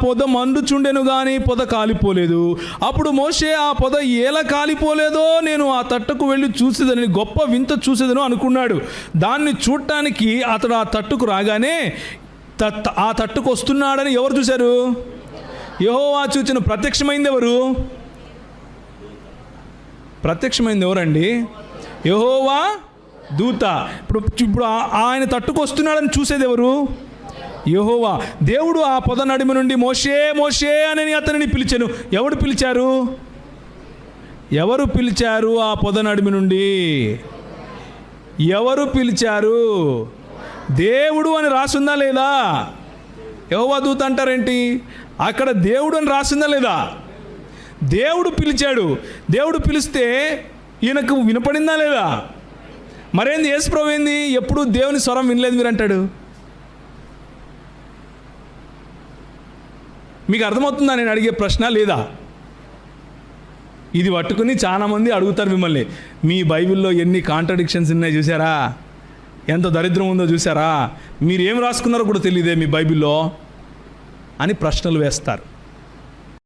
పొద మండుచుండెను కానీ పొద కాలిపోలేదు. అప్పుడు మోషే ఆ పొద ఎలా కాలిపోలేదో నేను ఆ తట్టుకు వెళ్ళి చూసేదని, గొప్ప వింత చూసేదను అనుకున్నాడు. దాన్ని చూడటానికి అతడు ఆ తట్టుకు రాగానే ఆ తట్టుకు వస్తున్నాడని ఎవరు చూశారు? యెహోవా చూచిన. ప్రత్యక్షమైంది ఎవరు? ప్రత్యక్షమైంది ఎవరండి? యెహోవా దూత. ఇప్పుడు ఆయన తట్టుకు వస్తున్నాడని చూసేది ఎవరు? యెహోవా. దేవుడు ఆ పొద నడుమ నుండి మోషే మోషే అని అతనిని పిలిచాను. ఎవరు పిలిచారు? ఎవరు పిలిచారు? ఆ పొద నడుమ నుండి ఎవరు పిలిచారు? దేవుడు అని రాసిందా లేదా? యెహోవా దూత అంటారేంటి? అక్కడ దేవుడు అని రాసిందా లేదా? దేవుడు పిలిచాడు. దేవుడు పిలిస్తే ఈయనకు వినపడిందా లేదా? మరేంది యేసుప్రభు ఏంది ఎప్పుడు దేవుని స్వరం వినలేదు మీరు అంటాడు? మీకు అర్థమవుతుందా నేను అడిగే ప్రశ్న లేదా? ఇది పట్టుకుని చాలామంది అడుగుతారు మిమ్మల్ని, మీ బైబిల్లో ఎన్ని కాంట్రడిక్షన్స్ ఉన్నాయి చూసారా, ఎంత దరిద్రం ఉందో చూసారా, మీరు ఏం రాసుకున్నారో కూడా తెలియదే మీ బైబిల్లో అని ప్రశ్నలు వేస్తారు.